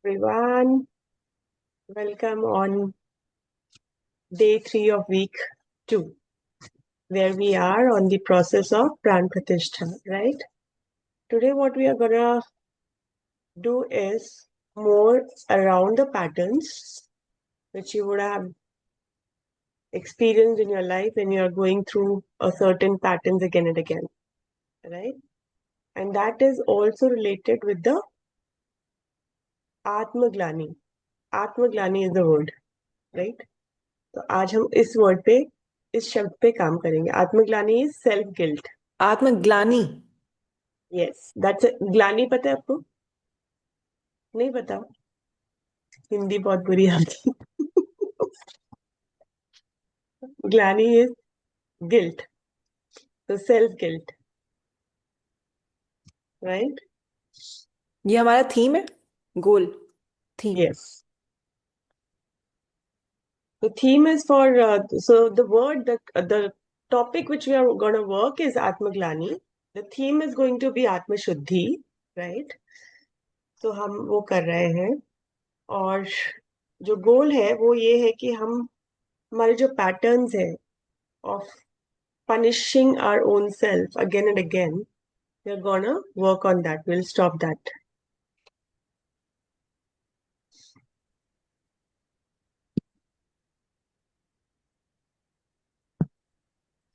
Everyone, welcome on day 3 of week 2, where we are on the process of Pran Pratishtha, right? Today, what we are gonna do is more around the patterns which you would have experienced in your life when you are going through a certain patterns again and again, right? And that is also related with the Atmaglani. Atmaglani is the word, right? तो आज हम इस word पे इस शब्द पे काम करेंगे. आत्मग्लानि इज सेल्फ गिल्ट. आत्मग्लानि. यस, दैट्स ग्लानि. पता है आपको? नहीं पता? हिंदी बहुत बुरी आती. ग्लानि इज गिल्ट, तो सेल्फ गिल्ट, राइट? ये हमारा थीम है, गोल theme. Yes. The theme is for so the word the topic which we are going to work is Atmaglani. The theme is going to be Atma Shuddhi, right? तो हम वो कर रहे हैं. और जो गोल है वो ये है कि हम हमारे जो पैटर्न्स है of punishing our own self again and again, we're gonna work on that. We'll stop that.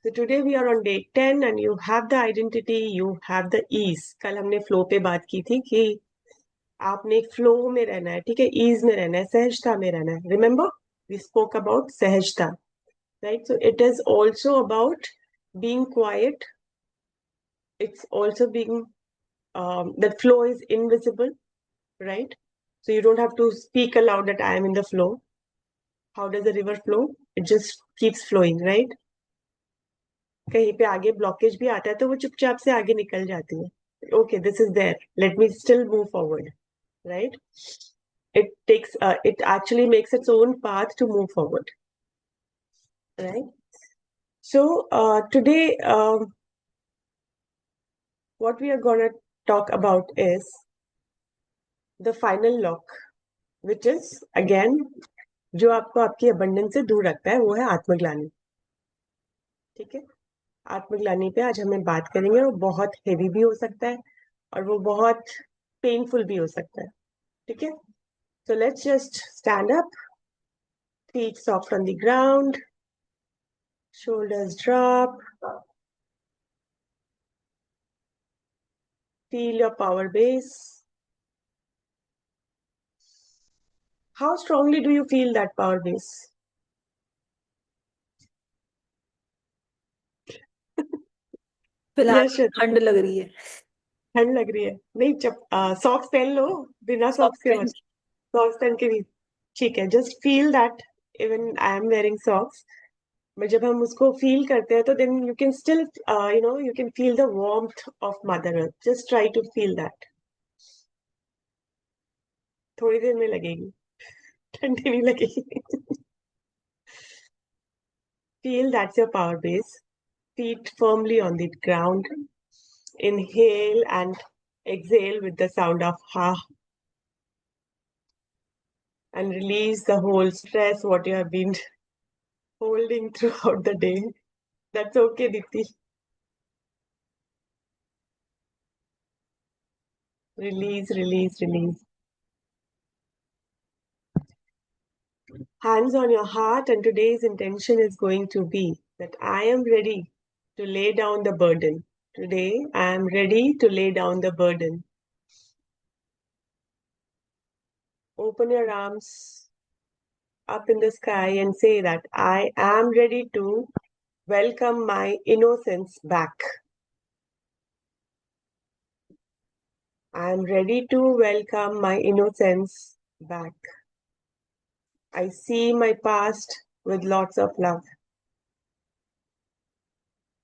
So today we are on day 10 and you have the identity, you have the ease. कल हमने flow पे बात की थी कि आपने flow में रहना है, ठीक है? ease में रहना है, सहजता में रहना है. Remember? We spoke about सहजता, right? So it is also about being quiet. It's also being, that flow is invisible, right? So you don't have to speak aloud that I am in the flow. How does the river flow? It just keeps flowing, right? कहीं पे आगे blockage भी आता है तो वो चुपचाप से आगे निकल जाती है. Okay, this is there. Let me still move forward, right? It actually makes its own path to move forward, right? So today, what we are gonna talk about is the final lock, which is again जो आपको आपकी abundance से दूर रखता है वो है आत्मग्लानि. ठीक है? आत्मग्लानि पे आज हमें बात करेंगे. वो बहुत हेवी भी हो सकता है और वो बहुत पेनफुल भी हो सकता है. ठीक है? So let's just stand up, feet soft on the ground, shoulders drop, feel your power base. How strongly do you feel that power base? फिलहाल Yes, ठंड लग रही है. ठंड लग रही है. नहीं, सॉक्स पहन लो. बिना सॉक्स के मत. सॉक्स पहन के भी ठीक है. Just feel that even I am wearing socks. but जब हम उसको फील करते हैं तो then you can still you can feel the warmth of mother earth. Just try to feel that. थोड़ी देर में लगेगी, ठंडी नहीं लगेगी. Feel that's your power base. Feet firmly on the ground. Inhale and exhale with the sound of ha. And release the whole stress what you have been holding throughout the day. That's okay, Diti. Release, release, release. Hands on your heart, and today's intention is going to be that I am ready to lay down the burden. Today, I am ready to lay down the burden. Open your arms up in the sky and say that I am ready to welcome my innocence back. I am ready to welcome my innocence back. I see my past with lots of love.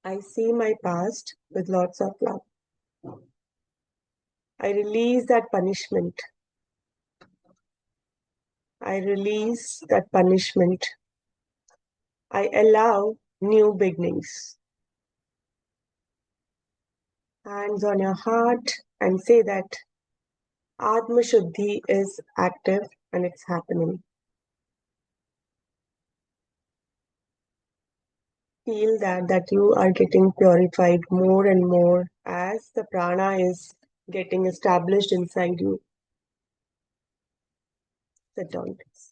I see my past with lots of love. I release that punishment. I release that punishment. I allow new beginnings. Hands on your heart and say that Atma Shuddhi is active and it's happening. Feel that you are getting purified more and more as the prana is getting established inside you. Sit down, please.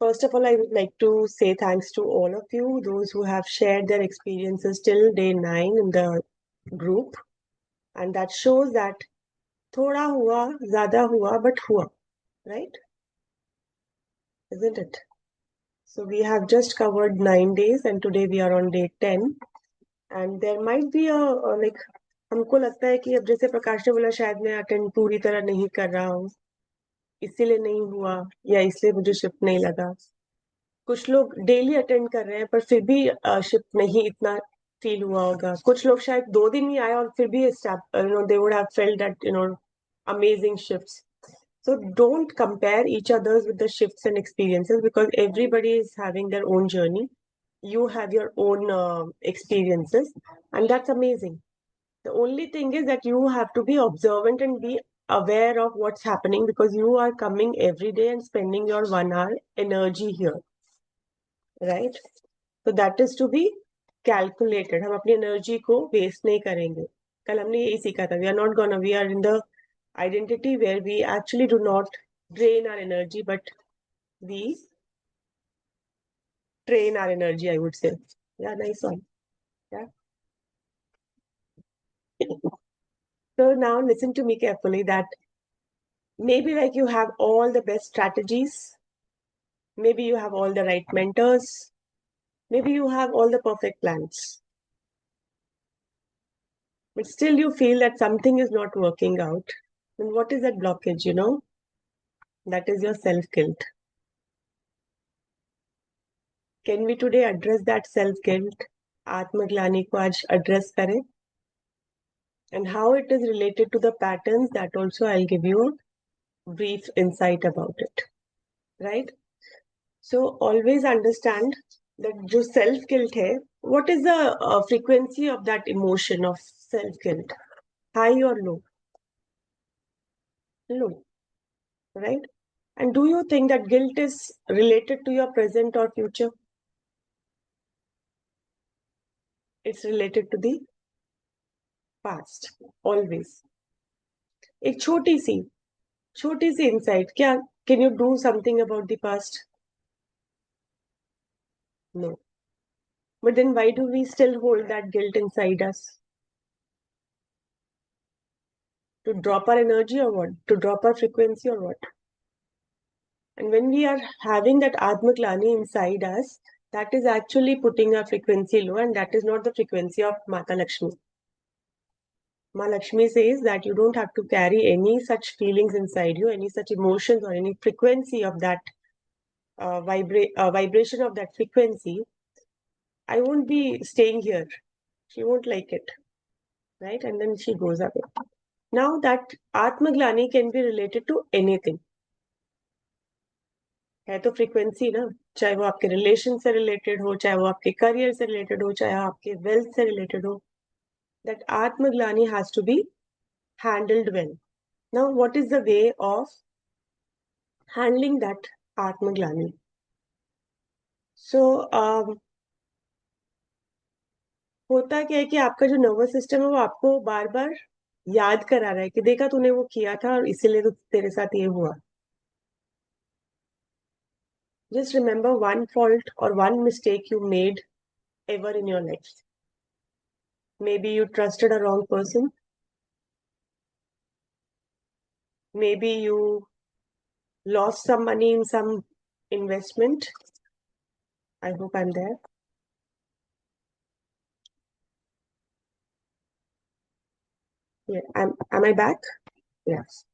First of all, I would like to say thanks to all of you, those who have shared their experiences till day 9 in the group. And that shows that thoda hua, zyada hua, but hua, right? Isn't it? So we have just covered 9 days and today we are on day 10. And there might be like, हमको लगता है कि अब जैसे प्रकाश ने बोला शायद मैं अटेंड पूरी तरह नहीं कर रहा हूँ, इसीलिए नहीं हुआ या इसलिए मुझे शिफ्ट नहीं लगा. कुछ लोग डेली अटेंड कर रहे हैं पर फिर भी शिफ्ट नहीं इतना फील हुआ होगा. कुछ लोग शायद 2 दिन ही आए और फिर भी they would have felt that amazing shifts. So don't compare each others with the shifts and experiences because everybody is having their own journey. You have your own experiences and that's amazing. The only thing is that you have to be observant and be aware of what's happening because you are coming every day and spending your 1 hour energy here, right? So that is to be calculated. हम अपनी energy को waste नहीं करेंगे. कल हमने यही सीखा था. We are in the identity where we actually do not drain our energy, but we train our energy, I would say. Yeah, nice one. Yeah. So now listen to me carefully that maybe like you have all the best strategies, maybe you have all the right mentors, maybe you have all the perfect plans, but still you feel that something is not working out. And what is that blockage, That is your self-guilt. Can we today address that self-guilt? Atmaglani ko aaj address kare. And how it is related to the patterns, that also I'll give you a brief insight about it. Right? So always understand that जो self guilt है, what is the frequency of that emotion of self guilt? High or low? Low, right? And do you think that guilt is related to your present or future? It's related to the past, always. एक छोटी सी insight. क्या can you do something about the past? No. But then why do we still hold that guilt inside us? To drop our energy or what? To drop our frequency or what? And when we are having that Atmaglani inside us, that is actually putting our frequency low, and that is not the frequency of Mata Lakshmi. Ma Lakshmi says that you don't have to carry any such feelings inside you, any such emotions or any frequency of that vibration of that frequency. I won't be staying here. She won't like it, right? And then she goes away. Now that Atmaglani can be related to anything. है तो frequency ना, चाहे वो आपके relation से related हो, चाहे वो आपके करियर से रिलेटेड हो, चाहे आपके वेल्थ से रिलेटेड हो. That Atmaglani has to be handled well. Now, what is the way of handling that Atmaglani? So, होता क्या है कि आपका जो नर्वस सिस्टम है वो आपको बार बार याद करा रहा है कि देखा तूने वो किया था और इसीलिए तो तेरे साथ ये हुआ. Just remember one fault or one mistake you made ever in your life. Maybe you trusted a wrong person. Maybe you lost some money in some investment. I hope I'm there. Yeah, am I back? Yes.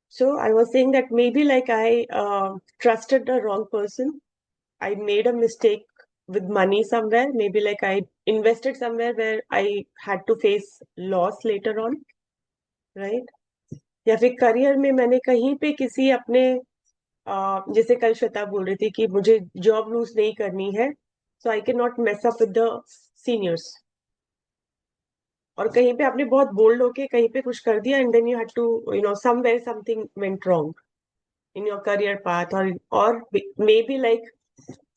So I was saying that maybe like I trusted the wrong person. I made a mistake with money somewhere. Maybe like I invested somewhere where I had to face loss later on, right? या फिर career में मैंने कहीं पे किसी अपने जैसे कल श्वेता बोल रही थी कि मुझे जॉब लूज नहीं करनी है, so I can not mess up with the seniors. और कहीं पे आपने बहुत बोल्ड होके कहीं पे कुछ कर दिया, and then you had to, somewhere something went wrong in your career path, or maybe like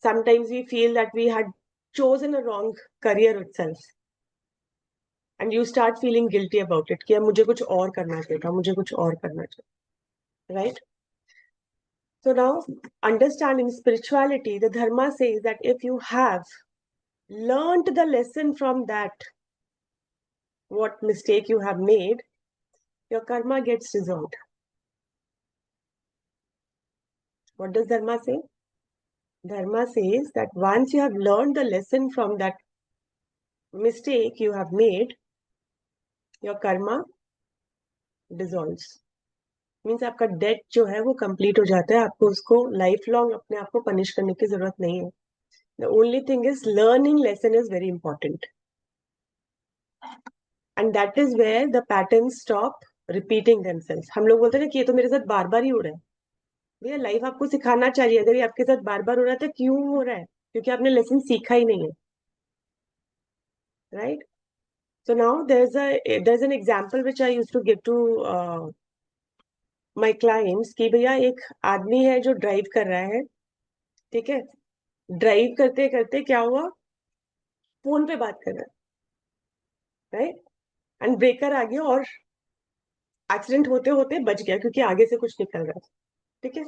sometimes we feel that we had chosen a wrong career itself, and you start feeling guilty about it कि अब मुझे कुछ और करना चाहिए था, मुझे कुछ और करना चाहिए, right? So now, understanding spirituality, the dharma says that if you have learned the lesson from that, what mistake you have made, your karma gets resolved. What does dharma say? Dharma says that once you have learned the lesson from that mistake you have made, your karma dissolves. Means आपका date जो है वो complete हो जाता है, आपको उसको life long अपने आप को पनिश करने की जरूरत नहीं है. The only thing is learning lesson is very important, and that is where the pattern stop repeating themselves. हम लोग बोलते हैं ना कि ये तो मेरे साथ बार बार ही हो रहा है. भैया लाइफ आपको सिखाना चाहिए, अगर ये आपके साथ बार बार हो रहा है तो क्यों हो रहा है? क्योंकि आपने लेसन सीखा ही नहीं है, right? So now there's an example which I used to give to my clients कि भैया एक आदमी है जो ड्राइव कर रहा है, ठीक है? ड्राइव करते करते क्या हुआ, फोन पे बात कर रहा है, राइट? एंड ब्रेकर आ गया और एक्सीडेंट होते होते बच गया क्योंकि आगे से कुछ निकल रहा था, ठीक है?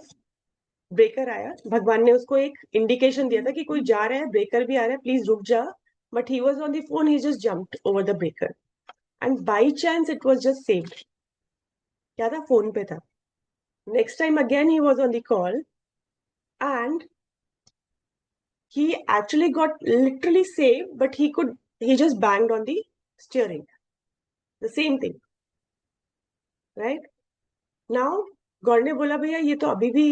ब्रेकर आया, भगवान ने उसको एक इंडिकेशन दिया था कि कोई जा रहा है, ब्रेकर भी आ रहा है, प्लीज रुक जा. But he was on the phone, he just jumped over the breaker, and by chance it was just saved. क्या था? फोन पे था. Next time again he was on the call, and he actually got literally saved, but he just banged on the steering. The same thing, right? Now, गौर ने बोला भैया ये तो अभी भी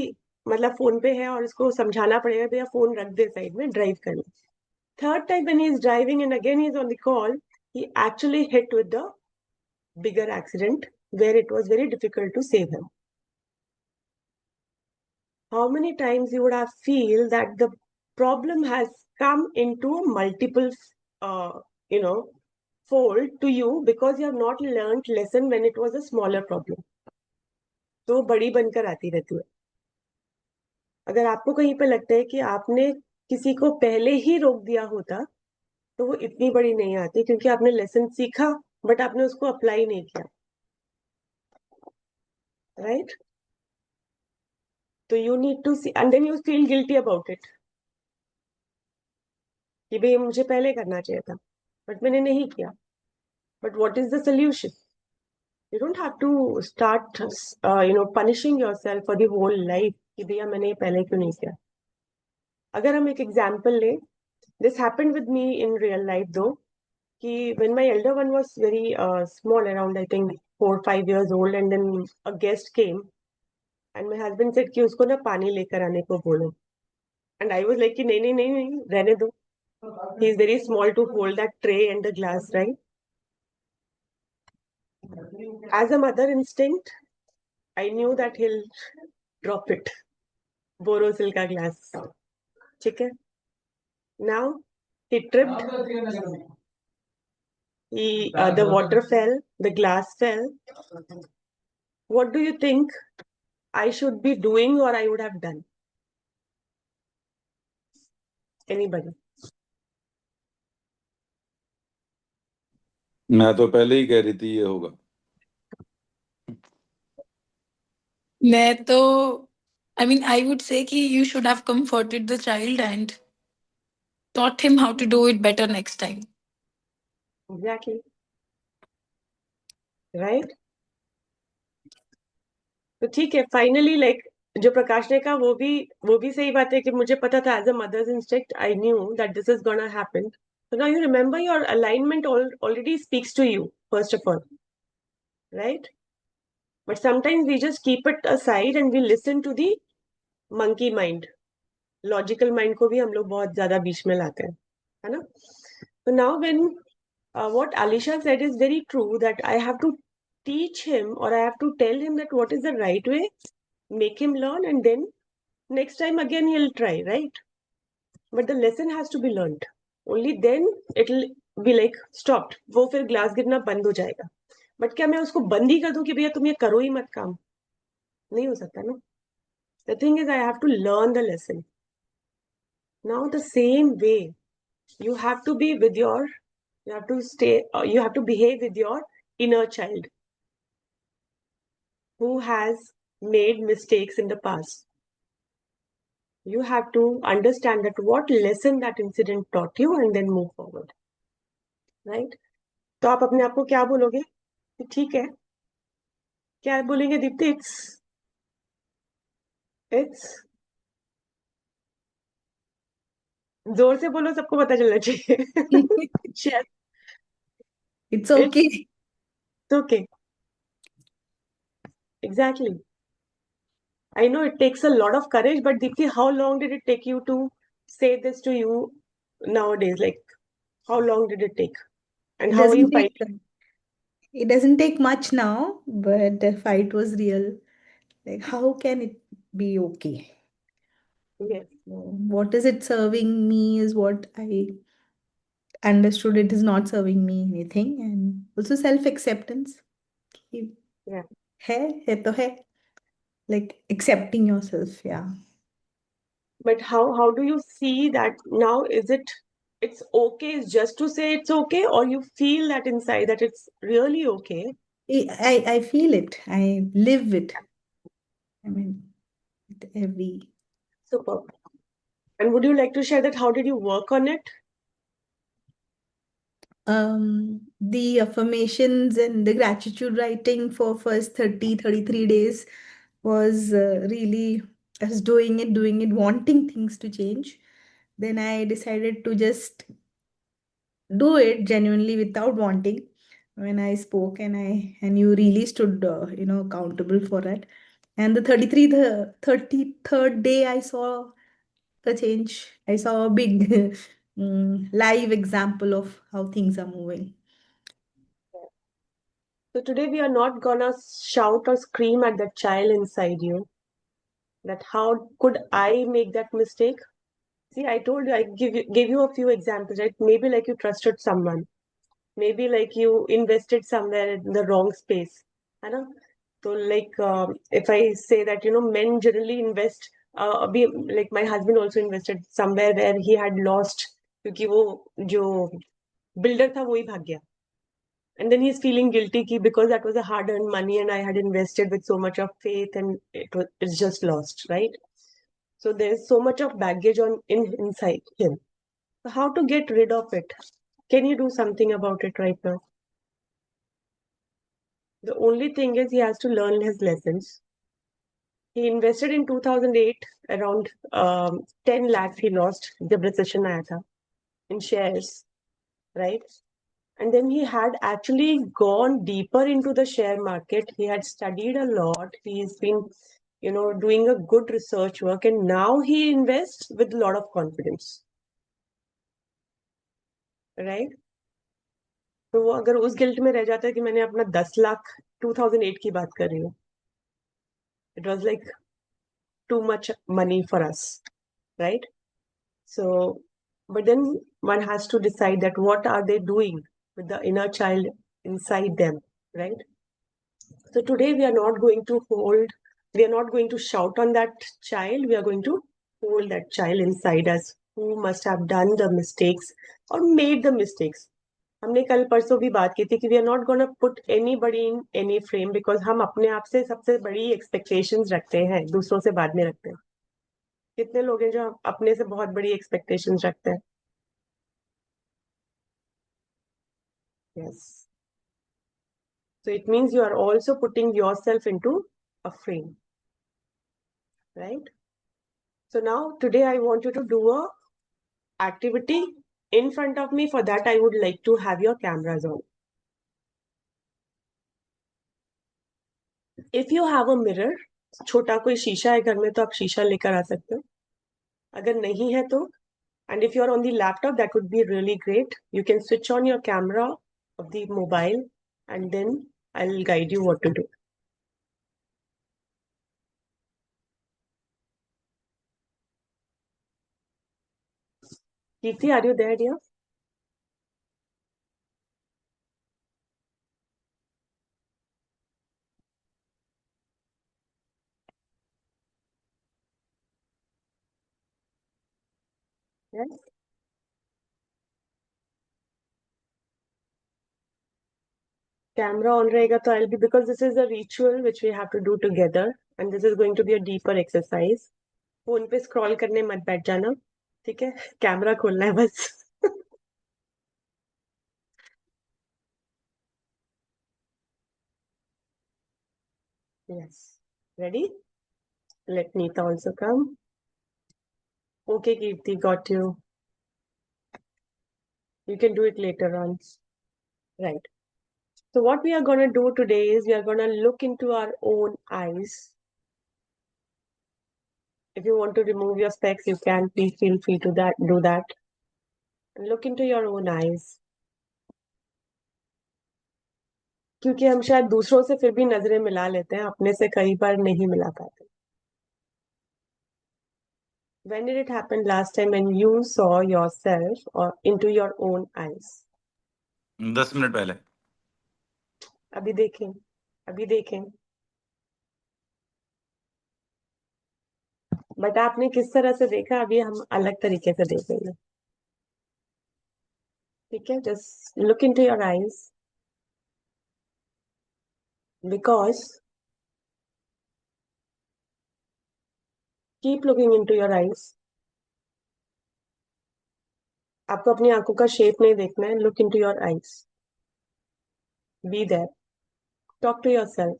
मतलब फोन पे है और इसको समझाना पड़ेगा, भैया फोन रख दे साइड में, ड्राइव कर ले. Third time when he is driving and again he is on the call, he actually hit with the bigger accident where it was very difficult to save him. How many times you would have feel that the problem has come into multiple, uh, you know, fold to you because you have not learned lesson when it was a smaller problem. तो बड़ी बनकर आती रहती है. अगर आपको कहीं पे लगता है कि आपने किसी को पहले ही रोक दिया होता तो वो इतनी बड़ी नहीं आती, क्योंकि आपने लेसन सीखा बट आपने उसको अप्लाई नहीं किया, राइट? तो you need to see, and then you feel guilty about it कि भाई मुझे पहले करना चाहिए था बट मैंने नहीं किया. But what is the solution? You don't have to start punishing yourself for the whole life कि भैया मैंने ये पहले क्यों नहीं किया. अगर हम एक एग्जांपल लें, this happened with me in real life though, कि when my elder one was very small, around I think 4 5 years old, and then a guest came and my husband said कि उसको ना पानी लेकर आने को बोलो, and I was like कि नहीं नहीं नहीं नहीं रहने दो, he is very small to hold that tray and the glass, right? As a mother instinct, I knew that he'll drop it. Borosil का ग्लास, ठीक है? Now he tripped, the water fell, the glass fell. What do you think I should be doing or I would have done? Anybody? मैं तो पहले ही कह रही थी ये होगा. मैं तो I mean I would say कि you should have comforted the child and taught him how to do it better next time. Exactly. Right? तो ठीक है, फाइनली लाइक जो प्रकाश ने कहा वो भी सही बात है कि मुझे पता था as a mother's instinct, I knew that this is gonna happen. So now you remember your alignment already speaks to you, first of all, right? But sometimes we just keep it aside and we listen to the monkey mind. Logical mind को भी हम लोग बहुत ज्यादा बीच में लाते हैं, है ना? So now when what Alisha said is very true, that I have to teach him or I have to tell him that what is the right way, make him learn, and then next time again he'll try, right? But the lesson has to be learned. Only then it'll be like stopped. वो फिर glass गिरना बंद हो जाएगा. But क्या मैं उसको बंद ही कर दूं कि भैया तुम ये करो ही मत काम? नहीं हो सकता ना. The thing is I have to learn the lesson. Now the same way you have to be with your, you have to stay, you have to behave with your inner child who has made mistakes in the past. You have to understand that what lesson that incident taught you and then move forward, right? तो आप अपने आप को क्या बोलोगे कि ठीक है, क्या बोलेंगे दीप्ति? इट्स जोर से बोलो, सबको पता चलना चाहिए. Yes, It's it's okay. okay. Exactly. I know it takes a lot of courage, but Deepti, how long did it take you to say this to you nowadays? Like, how long did it take? And It how are you doesn't finding? it doesn't take much now, but the fight was real. Like, how can it be okay? Yes. What is it serving me is what I understood it is not serving me anything. And also self-acceptance. Yeah. है तो है. Like accepting yourself, yeah. But how do you see that now? Is it it's okay is just to say it's okay, or you feel that inside that it's really okay? I feel it. I live it. I mean, every Superb. And would you like to share that how did you work on it? the affirmations and the gratitude writing for first 33 days was really, I was doing it, wanting things to change. Then I decided to just do it genuinely without wanting. When I spoke and you really stood accountable for it. And the 33rd day I saw a change. I saw a big live example of how things are moving. So today we are not gonna shout or scream at that child inside you that how could I make that mistake? See, I told you, I gave you a few examples, right? Maybe like you trusted someone, maybe like you invested somewhere in the wrong space. I know. So like if I say that men generally invest, like my husband also invested somewhere where he had lost क्योंकि वो जो builder था वो ही भाग गया. And then he's feeling guilty because that was a hard-earned money and I had invested with so much of faith and it's just lost, right? So there's so much of baggage inside him. So how to get rid of it? Can you do something about it right now? The only thing is he has to learn his lessons. He invested in 2008 around 10 lakhs he lost जब recession आया था in shares, right? And then he had actually gone deeper into the share market. He had studied a lot. He's been, doing a good research work, and now he invests with a lot of confidence, right? तो वो अगर उस guilt में रह जाता है कि मैंने अपना 10 लाख 2008 की बात कर रही हूँ, it was like too much money for us, right? So, but then one has to decide that what are they doing with the inner child inside them, right? So today we are not going to shout on that child. We are going to hold that child inside us who must have done the mistakes or made the mistakes. हमने कल परसों भी बात की थी कि we are not going to put anybody in any frame because हम अपने आप से सबसे बड़ी expectations रखते हैं, दूसरों से बाद में रखते हैं. कितने लोग हैं जो अपने से बहुत बड़ी expectations रखते हैं? Yes. So it means you are also putting yourself into a frame, right? So now today I want you to do a activity in front of me. For that, I would like to have your cameras on. If you have a mirror, छोटा कोई शीशा है घर में तो आप शीशा लेकर आ सकते हो. अगर नहीं है तो, and if you're on the laptop, that would be really great. You can switch on your camera of the mobile and then I'll guide you what to do. Kirti, are you there, dear? Yes. Camera on रहेगा तो I'll be, because this is a ritual which we have to do together and this is going to be a deeper exercise. Phone पे scroll करने मत बैठ जाना, ठीक है? Camera खोलना है बस. Yes. Ready? Let Neeta also come. Okay, Kirti, got you. You can do it later on. Right. So what we are going to do today is we are going to look into our own eyes. If you want to remove your specs, you can. Please feel free to do that. And look into your own eyes. क्योंकि हम शायद दूसरों से फिर भी नजरें मिला लेते हैं, अपने से कई बार नहीं मिला पाते. When did it happen last time when you saw yourself or into your own eyes? 10 minute पहले. अभी देखें, अभी देखें. बट आपने किस तरह से देखा, अभी हम अलग तरीके से देखेंगे. ठीक है, just look into your eyes because keep looking into your eyes. आपको अपनी आंखों का शेप नहीं देखना है. Look into your eyes. Be there. Talk to yourself.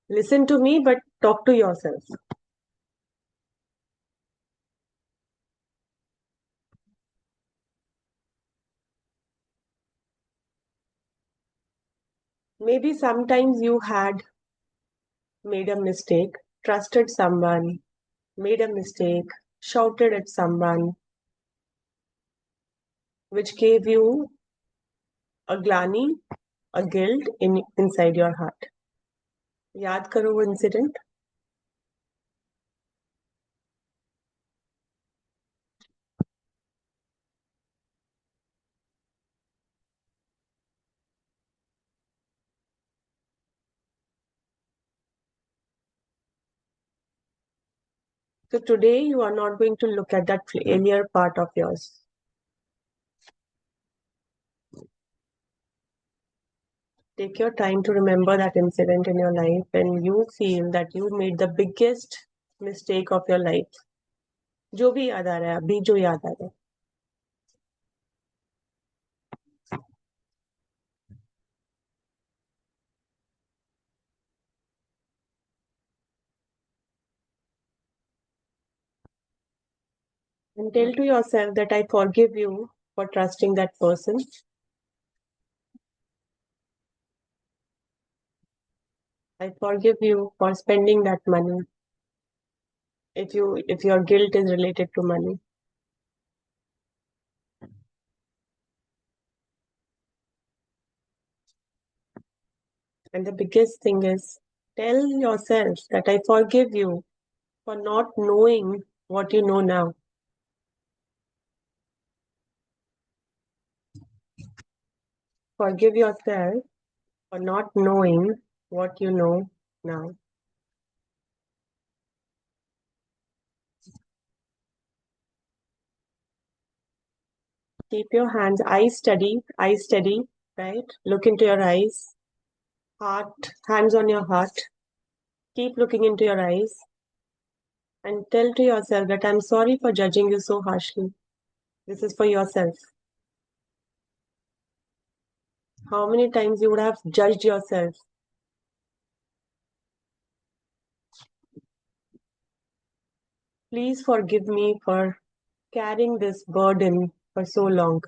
Listen to me, but talk to yourself. Maybe sometimes you had made a mistake, trusted someone, made a mistake, shouted at someone, which gave you a glani, a guilt inside your heart. याद करो वो incident. So today you are not going to look at that failure part of yours. Take your time to remember that incident in your life when you feel that you made the biggest mistake of your life. जो भी याद आ रहा है, अभी जो याद आ रहा है. And tell to yourself that I forgive you for trusting that person. I forgive you for spending that money. If your guilt is related to money. And the biggest thing is tell yourself that I forgive you for not knowing what you know now. Forgive yourself for not knowing what you know now. Keep your eyes steady, right? Look into your eyes, heart, hands on your heart. Keep looking into your eyes and tell to yourself that I'm sorry for judging you so harshly. This is for yourself. How many times you would have judged yourself? Please forgive me for carrying this burden for so long.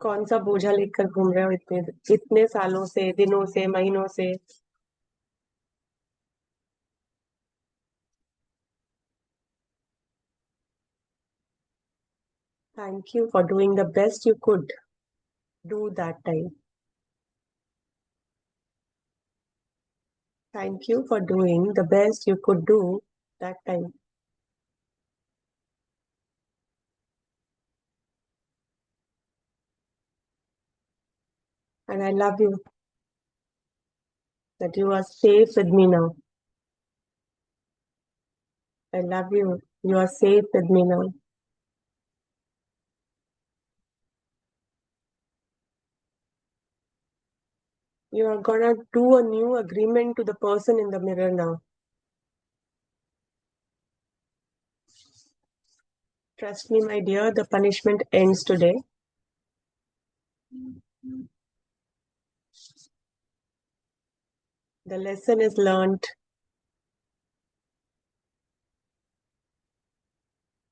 कौन सा बोझा लेकर घूम रहे हो इतने सालों से, दिनों से, महीनों से? Thank you for doing the best you could do that time. Thank you for doing the best you could do that time. And I love you that you are safe with me now. I love you. You are safe with me now. You are gonna do a new agreement to the person in the mirror now. Trust me, my dear, the punishment ends today. The lesson is learned.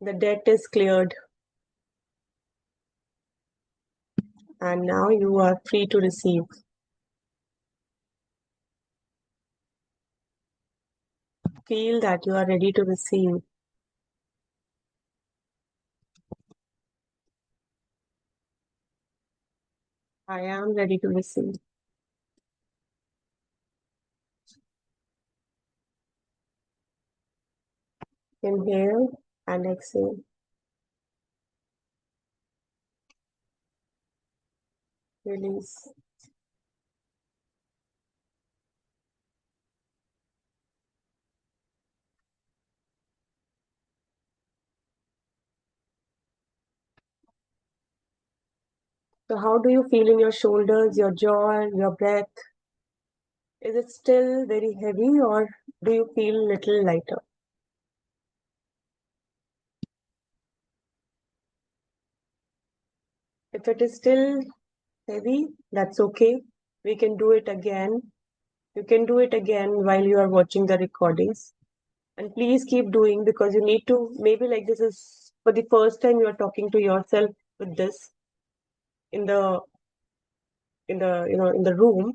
The debt is cleared. And now you are free to receive. Feel that you are ready to receive. I am ready to receive. Inhale and exhale. Release. So how do you feel in your shoulders, your jaw, your breath? Is it still very heavy or do you feel a little lighter? If it is still heavy, that's okay. We can do it again. You can do it again while you are watching the recordings. And please keep doing because you need to, maybe like this is for the first time you are talking to yourself with this in the in the room.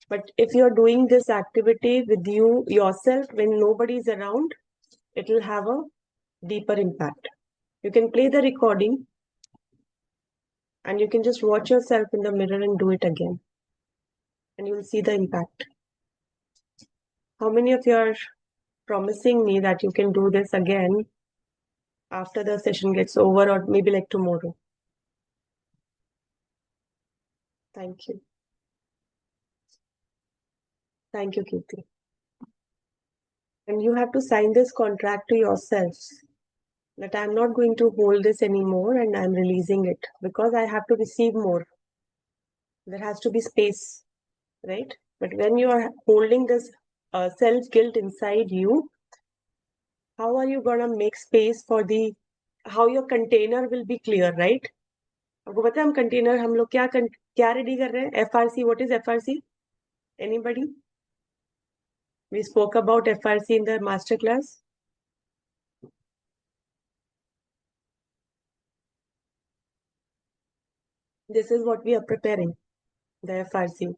But if you're doing this activity with you yourself when nobody's around, it will have a deeper impact. You can play the recording and you can just watch yourself in the mirror and do it again. And you will see the impact. How many of you are promising me that you can do this again after the session gets over or maybe like tomorrow? Thank you. Thank you, Kirti. And you have to sign this contract to yourself that I'm not going to hold this anymore and I'm releasing it because I have to receive more. There has to be space, right? But when you are holding this self-guilt inside you, how are you going to make space for how your container will be clear, right? आपको पता है हम container हम लोग क्या ready कर रहे हैं? FRC, what is FRC? Anybody? We spoke about FRC in the master class. This is what we are preparing, the FRC.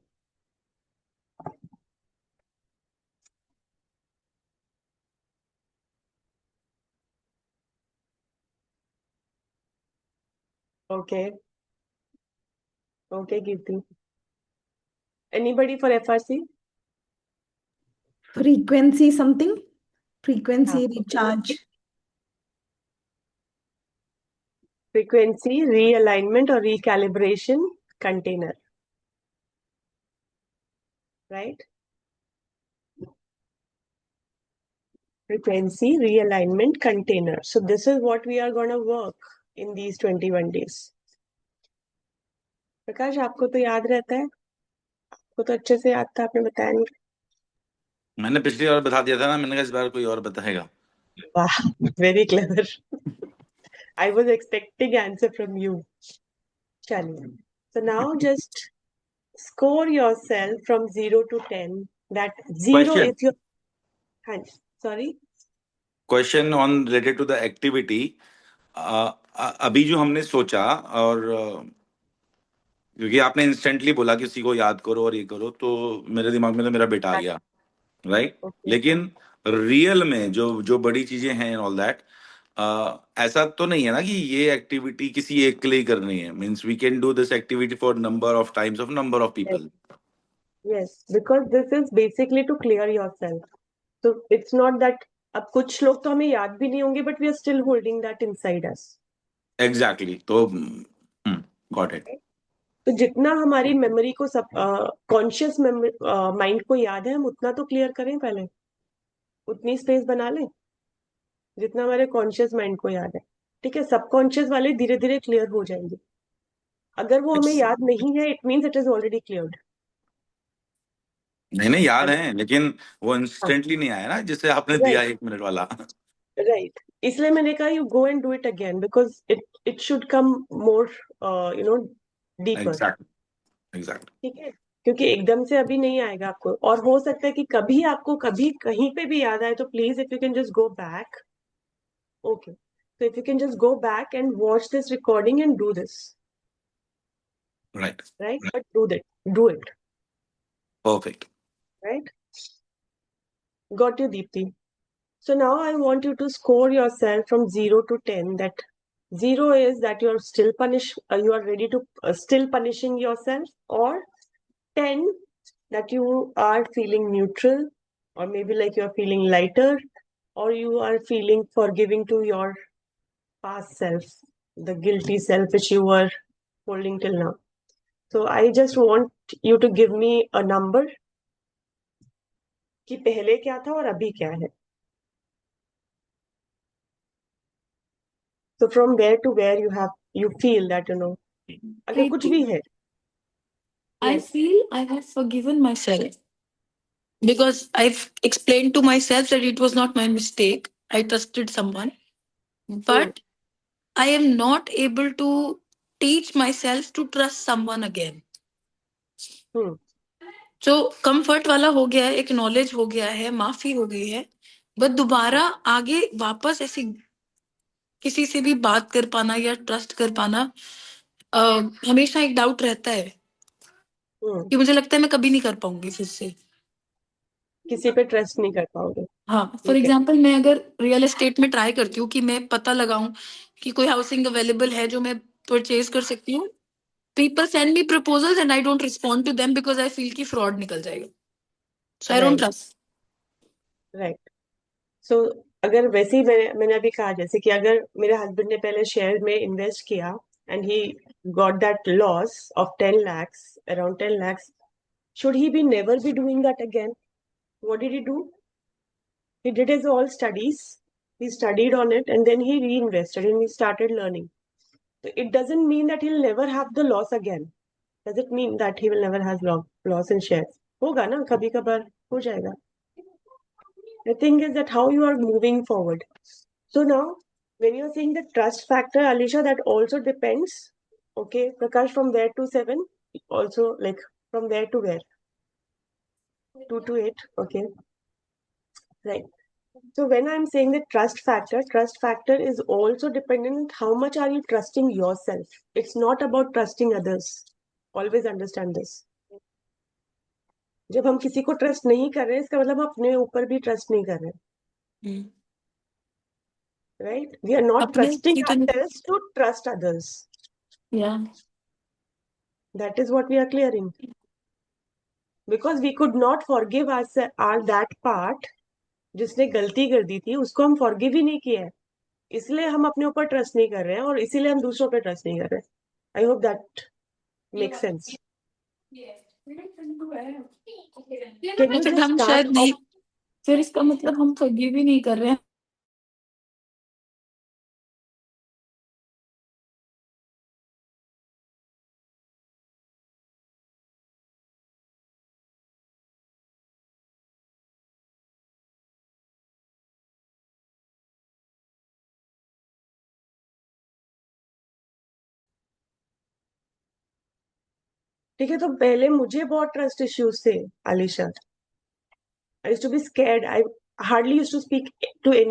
Okay. Okay, Kirti. Anybody for FRC? Frequency something? Frequency Yeah. recharge. Frequency, realignment or recalibration container. Right? Frequency, realignment container. So this is what we are going to work in these 21 days. प्रकाश आपको तो याद रहता है आपको तो अच्छे से याद था आपने बताया नहीं मैंने पिछली बार बता दिया था ना मैंने कहा इस बार कोई और बताएगा वाह very clever I was expecting answer from you चलिए so now just score yourself from 0 to 10 that 0 Question. if you sorry question on related to the activity अभी जो हमने सोचा और क्योंकि आपने इंस्टेंटली बोला कि किसी को याद करो और ये करो तो मेरे दिमाग में तो मेरा बेटा आ गया राइट Okay. लेकिन रियल में जो जो बड़ी चीजें हैं ऑल दैट ऐसा तो नहीं है ना कि ये एक्टिविटी किसी एक के लिए ही करनी है, means we can do this activity for number of times of number of people. Yes, because this is basically to clear yourself. So it's not that अब कुछ लोग तो हमें याद भी नहीं होंगे, but we are still holding that inside us. Exactly. तो गॉट इट. तो जितना हमारी मेमोरी को सब कॉन्शियस माइंड को याद है, हम उतना तो क्लियर करें पहले, उतनी स्पेस बना लें जितना हमारे कॉन्शियस माइंड को याद है. ठीक है, सबकॉन्शियस वाले धीरे धीरे क्लियर हो जाएंगे. अगर वो हमें याद नहीं है, it means it is already cleared. नहीं याद है, लेकिन वो इंस्टेंटली नहीं आया ना जिसे आपने दिया 1 मिनट वाला. राइट, इसलिए मैंने कहा you go and do it again, because it should come more deeper. Exact. ठीक है, क्योंकि एकदम से अभी नहीं आएगा आपको, और हो सकता है कि कभी आपको कभी कहीं पे भी याद आए, तो please if you can just go back. Okay, so if you can just go back and watch this recording and do this, right. right? But do it, perfect. right? Got you, Deepti. So now I want you to score yourself from 0 to 10. That 0 is that you're still you are ready to still punishing yourself, or 10 that you are feeling neutral, or maybe like you're feeling lighter, or you are feeling forgiving to your past self, the guilty self which you were holding till now. So I just want you to give me a number कि पहले क्या था और अभी क्या है. So from where to where you feel that अगर कुछ भी है. I Yes. feel I have forgiven myself because I've explained to myself that it was not my mistake. I trusted someone, but I am not able to teach myself to trust someone again. जो comfort वाला हो गया है, acknowledge हो गया है, माफी हो गई है, बट दोबारा आगे वापस ऐसी किसी से भी बात कर पाना या ट्रस्ट कर पाना, हमेशा एक डाउट रहता है कि मुझे लगता है मैं कभी नहीं कर पाऊंगी फिर से. किसी पे ट्रस्ट नहीं कर पाओगे. हाँ, फॉर एग्जाम्पल मैं अगर रियल एस्टेट में ट्राई करती हूँ कि मैं पता लगाऊं कि कोई हाउसिंग अवेलेबल है जो मैं परचेज कर सकती हूँ, people send me proposals and I don't respond to them because I feel कि फ्रॉड निकल जाएगा. So I don't trust. Right. So अगर वैसे ही मैंने अभी कहा, जैसे कि अगर मेरे हस्बैंड ने पहले शेयर में इन्वेस्ट किया and he got that loss of 10 lakhs, around 10 lakhs, should he be never be doing that again? What did he do? He did his all studies, he studied on it, and then he reinvested and he started learning. So it doesn't mean that he'll never have the loss again. Does it mean that he will never have loss in shares? होगा ना, कभी कभार हो जाएगा. The thing is that how you are moving forward. So now, when you're saying the trust factor, Alisha, that also depends. Okay, Prakash, from there to 7, also like from there to where? 2 to 8. Okay, right. So when I'm saying the trust factor is also dependent how much are you trusting yourself. It's not about trusting others. Always understand this. जब हम किसी को trust नहीं कर रहे, इसका मतलब हम अपने ऊपर भी ट्रस्ट नहीं कर रहे. Right? We are not trusting ourselves to trust others. Yeah. That is what we are clearing. Because we could not forgive our that part जिसने गलती कर दी थी, उसको हम फॉरगिव ही नहीं किया है, इसलिए हम अपने ऊपर ट्रस्ट नहीं कर रहे हैं और इसीलिए हम दूसरों पे ट्रस्ट नहीं कर रहे. I hope that makes sense. हम शायद नहीं, फिर इसका मतलब हम फॉरगिव ही नहीं कर रहे हैं. ठीक है, तो पहले मुझे बहुत ट्रस्ट इश्यूज थे, Alisha. I used to be scared. I hardly used to speak to anyone.